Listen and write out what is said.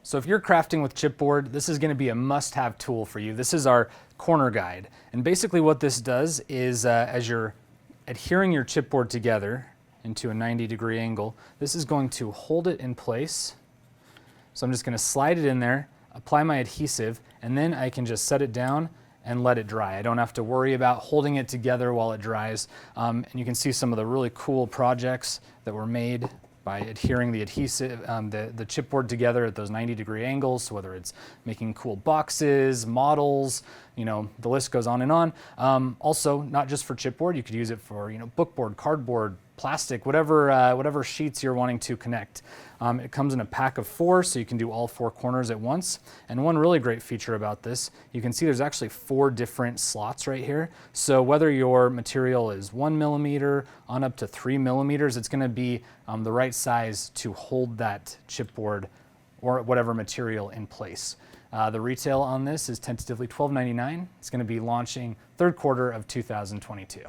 So if you're crafting with chipboard, this is going to be a must-have tool for you. This is our corner guide. And basically what this does is as you're adhering your chipboard together into a 90-degree angle, this is going to hold it in place. So I'm just going to slide it in there, apply my adhesive, and then I can just set it down and let it dry. I don't have to worry about holding it together while it dries. And you can see some of the really cool projects that were made by adhering the adhesive, the chipboard together at those 90-degree angles, so whether it's making cool boxes, models, you know, the list goes on and on. Also, not just for chipboard, you could use it for, you know, bookboard, cardboard, plastic, whatever sheets you're wanting to connect. It comes in a pack of 4, so you can do all 4 corners at once. And one really great feature about this, you can see there's actually 4 different slots right here. So whether your material is 1 millimeter on up to 3 millimeters, it's going to be the right size to hold that chipboard or whatever material in place. The retail on this is tentatively $12.99. It's going to be launching third quarter of 2022.